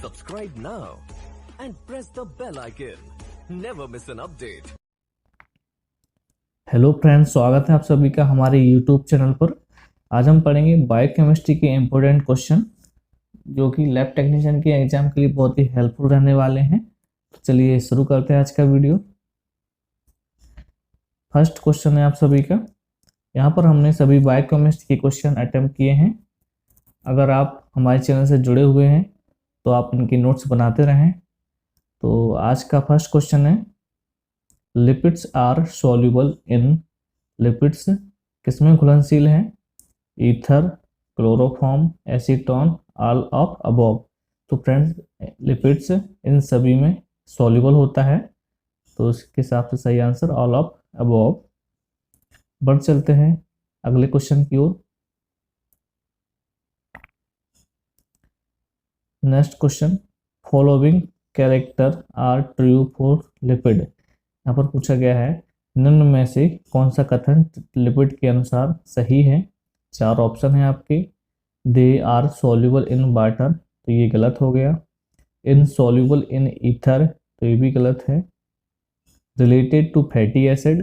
Subscribe now and press the bell icon. Never miss an update. Hello friends, स्वागत है आप सभी का हमारे यूट्यूब चैनल पर। आज हम पढ़ेंगे बायोकेमिस्ट्री के इम्पोर्टेंट क्वेश्चन जो कि लैब टेक्नीशियन के एग्जाम के लिए बहुत ही हेल्पफुल रहने वाले हैं। तो चलिए शुरू करते हैं आज का वीडियो। फर्स्ट क्वेश्चन है आप सभी का। यहाँ पर हमने सभी बायोकेमिस्ट्री के क्वेश्चन अटेम्प्ट किए हैं। अगर आप हमारे चैनल से जुड़े हुए हैं तो आप इनकी नोट्स बनाते रहें। तो आज का फर्स्ट क्वेश्चन है, lipids are soluble in. Lipids किसमें घुलनशील हैं? Ether, chloroform, acetone, all of above. तो फ्रेंड्स, लिपिड्स इन सभी में सॉल्युबल होता है, तो इसके हिसाब से सही आंसर ऑल ऑफ अबव। बढ़ चलते हैं अगले क्वेश्चन की ओर। Next question, following character are true for lipid. यहाँ पर पूछा गया है निम्न में से कौन सा कथन लिपिड के अनुसार सही है। चार ऑप्शन है आपके। They are soluble in water, तो ये गलत हो गया। इनसॉल्युबल इन ईथर, तो ये भी गलत है। रिलेटेड टू फैटी एसिड,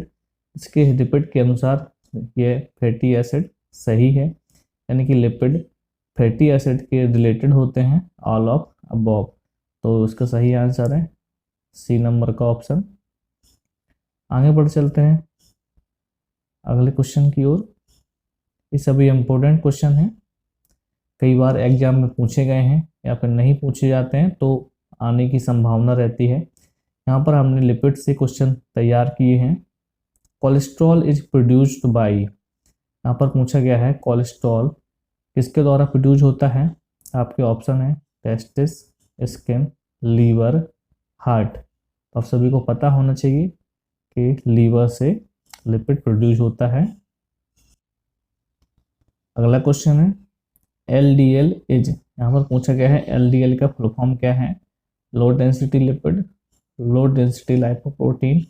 इसके लिपिड के अनुसार ये फैटी एसिड सही है, यानी कि लिपिड फैटी एसिड के रिलेटेड होते हैं, ऑल ऑफ अबव। तो इसका सही आंसर है सी नंबर का ऑप्शन। आगे बढ़ चलते हैं अगले क्वेश्चन की ओर। ये सभी इम्पोर्टेंट क्वेश्चन हैं, कई बार एग्जाम में पूछे गए हैं या फिर नहीं पूछे जाते हैं, तो आने की संभावना रहती है। यहाँ पर हमने लिपिड से क्वेश्चन तैयार किए हैं। कोलेस्ट्रॉल इज प्रोड्यूस्ड बाय, यहाँ पर पूछा गया है कोलेस्ट्रॉल किसके द्वारा प्रोड्यूस होता है। आपके ऑप्शन है टेस्टिस, स्किन, लीवर, हार्ट। तो आप सभी को पता होना चाहिए कि लीवर से लिपिड प्रोड्यूस होता है। अगला क्वेश्चन है LDL इज, यहाँ पर पूछा गया है LDL का फुल फॉर्म क्या है। Low density lipid, low density lipoprotein,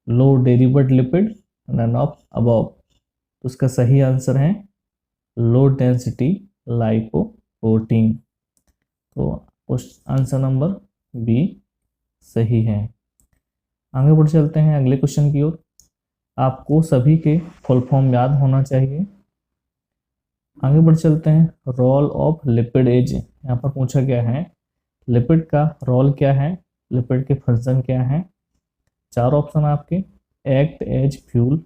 low derivative lipid, none of above. तो उसका सही आंसर है लो डेंसिटी लाइपोप्रोटीन। तो आंसर नंबर बी सही है। आगे बढ़ चलते हैं अगले क्वेश्चन की ओर। आपको सभी के फुल फॉर्म याद होना चाहिए। आगे बढ़ चलते हैं रोल ऑफ लिपिड इज, यहाँ पर पूछा गया है लिपिड का रोल क्या है, लिपिड के फंक्शन क्या है। चार ऑप्शन आपके। Act as fuel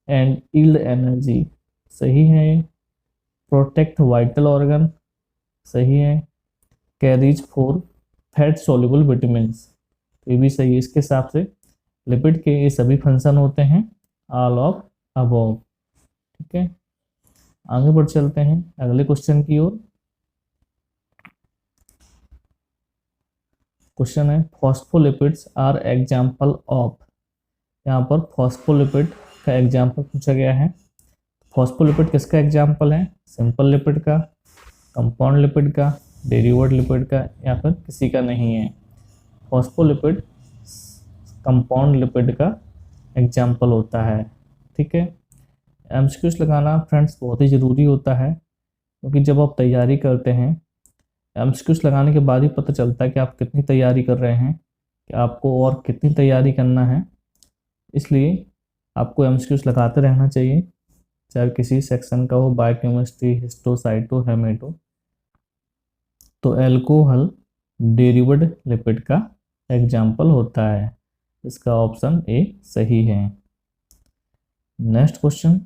and yield energy, सही है। प्रोटेक्ट वाइटल ऑर्गन, सही है। Carries for fat soluble vitamins, ये भी सही है। इसके हिसाब से लिपिड के ये सभी फंक्शन होते हैं, ऑल ऑफ अबव। ठीक है, आगे बढ़ चलते हैं अगले क्वेश्चन की ओर। क्वेश्चन है फॉस्फोलिपिड्स आर एग्जाम्पल ऑफ। यहाँ पर फॉस्फोलिपिड का एग्जाम्पल पूछा गया है। फॉस्फोलिपिड किसका एग्जाम्पल है? सिंपल लिपिड का, कंपाउंड लिपिड का, डेरिवेटिव लिपिड का, या फिर किसी का नहीं है। फॉस्फोलिपिड कंपाउंड लिपिड का एग्जाम्पल होता है। ठीक है, एमसीक्यूज लगाना फ्रेंड्स बहुत ही ज़रूरी होता है, क्योंकि जब आप तैयारी करते हैं एमसीक्यूज लगाने के बाद ही पता चलता है कि आप कितनी तैयारी कर रहे हैं, कि आपको और कितनी तैयारी करना है। इसलिए आपको एमसीक्यूज लगाते रहना चाहिए, चाहे किसी सेक्शन का हो, बायोकेमिस्ट्री, हिस्टो, साइटो, हेमेटो। तो एल्कोहल डेरिवेटिव लिपिड का एग्जाम्पल होता है। इसका ऑप्शन ए सही है। नेक्स्ट क्वेश्चन,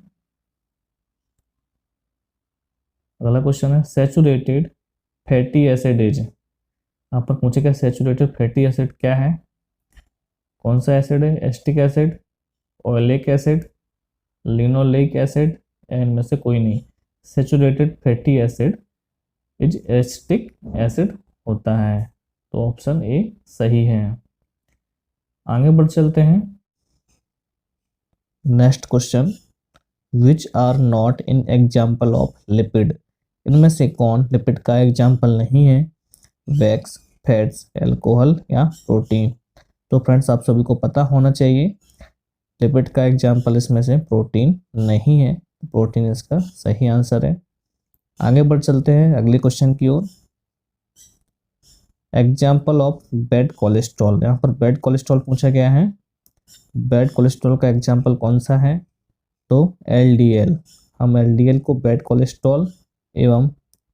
अगला क्वेश्चन है सैचुरेटेड फैटी एसिड इज। यहाँ पर पूछे क्या सैचुरेटेड फैटी एसिड क्या है, कौन सा एसिड है? Acetic acid, oleic acid, linoleic acid, इनमें से कोई नहीं। Saturated fatty acid is acetic acid होता है, तो ऑप्शन ए सही है। आगे बढ़ चलते हैं next question, which are not in example of lipid. इनमें से कौन लिपिड का एग्जाम्पल नहीं है? वैक्स, फैट्स, एल्कोहल या प्रोटीन। तो फ्रेंड्स, आप सभी को पता होना चाहिए लिपिड का एग्जाम्पल इसमें से प्रोटीन नहीं है। प्रोटीन इसका सही आंसर है। आगे बढ़ चलते हैं अगले क्वेश्चन की ओर। एग्जाम्पल ऑफ बैड कोलेस्ट्रॉल, यहाँ पर बैड कोलेस्ट्रॉल पूछा गया है। बैड कोलेस्ट्रॉल का एग्जाम्पल कौन सा है? तो LDL। हम LDL को बैड कोलेस्ट्रॉल एवं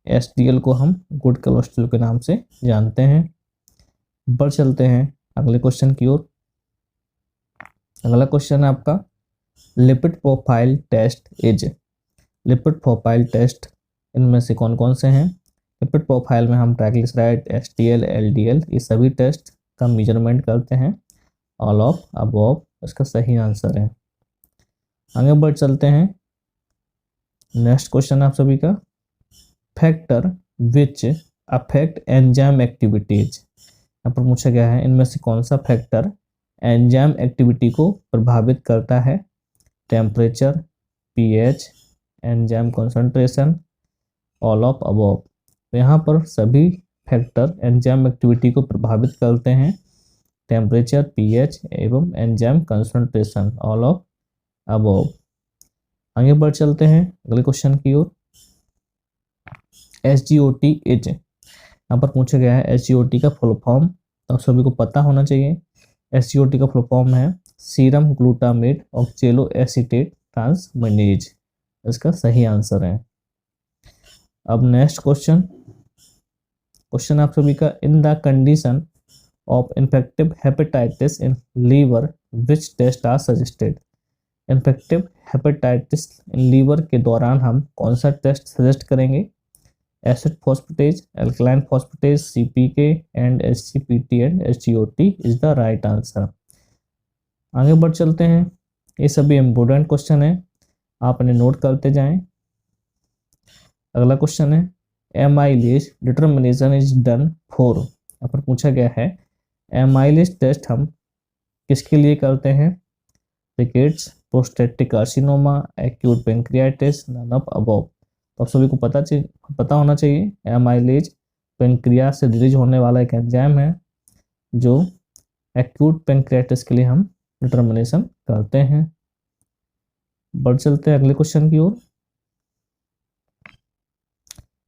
HDL को हम गुड कोलेस्ट्रॉल के नाम से जानते हैं। बढ़ चलते हैं अगले क्वेश्चन की ओर। अगला क्वेश्चन है आपका lipid profile test is. Lipid profile test इनमें से कौन कौन से हैं? लिपिड प्रोफाइल में हम ट्राइग्लिसराइड, HDL, LDL ये सभी टेस्ट का मेजरमेंट करते हैं। ऑल ऑफ अबव इसका सही आंसर है। आगे बढ़ चलते हैं। नेक्स्ट क्वेश्चन आप सभी का, factor which affect enzyme activities. यहाँ पर पूछा गया है इनमें से कौन सा फैक्टर एंजाइम एक्टिविटी को प्रभावित करता है? Temperature, pH, enzyme concentration, all of above. तो यहाँ पर सभी फैक्टर एंजाइम एक्टिविटी को प्रभावित करते हैं। टेम्परेचर, pH एवं enzyme concentration, all of above. आगे बढ़ चलते हैं अगले क्वेश्चन की ओर। SGOT इज, यहाँ पर पूछा गया है SGOT का फुल फॉर्म, तो आप सभी को पता होना चाहिए। SGOT का फुल फॉर्म है सीरम ग्लूटामेट ऑक्जेलो एसीटेट ट्रांसमिनेज, इसका सही आंसर है। अब नेक्स्ट क्वेश्चन आप सभी का, in the condition of infective hepatitis in liver which test are suggested. Infective hepatitis in liver के दौरान हम कौन सा टेस्ट सजेस्ट करेंगे? Acid phosphatase, alkaline phosphatase, CPK and SGPT and SGOT is the right answer. आगे बढ़ चलते हैं। ये सभी इम्पोर्टेंट क्वेश्चन है, आप इन्हें नोट करते जाएं। अगला क्वेश्चन है amylase determination is done for. यहाँ पर पूछा गया है एमाइलेज टेस्ट हम किसके लिए करते हैं? Rickets, prostatic carcinoma, acute pancreatitis, none of above. तो आप सभी को पता होना चाहिए एमाइलेज पेंक्रियास से रिलीज होने वाला एक एंजाइम है जो एक्यूट पेंक्रियाटिस के लिए हम डिटर्मिनेशन करते हैं। बढ़ चलते हैं अगले क्वेश्चन की ओर।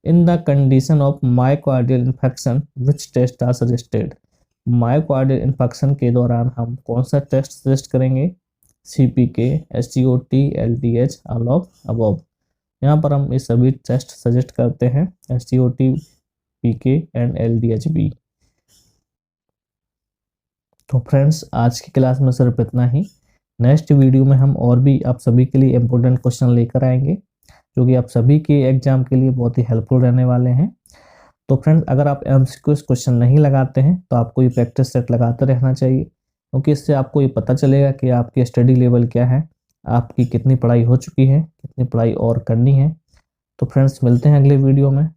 In the condition of myocardial infection which test are suggested. Myocardial infection के दौरान हम कौन सा टेस्ट सजेस्ट करेंगे? CPK, SGOT, LDH, all of above. यहाँ पर हम ये सभी टेस्ट सजेस्ट करते हैं, SGOT, PK एंड LDH भी। तो फ्रेंड्स आज की क्लास में सिर्फ इतना ही। नेक्स्ट वीडियो में हम और भी आप सभी के लिए इम्पोर्टेंट क्वेश्चन लेकर आएंगे जो कि आप सभी के एग्जाम के लिए बहुत ही हेल्पफुल रहने वाले हैं। तो फ्रेंड्स अगर आप MCQ क्वेश्चन नहीं लगाते हैं तो आपको ये प्रैक्टिस सेट लगाते रहना चाहिए, क्योंकि इससे आपको ये पता चलेगा कि आपकी स्टडी लेवल क्या है, आपकी कितनी पढ़ाई हो चुकी है, कितनी पढ़ाई और करनी है। तो फ्रेंड्स मिलते हैं अगले वीडियो में।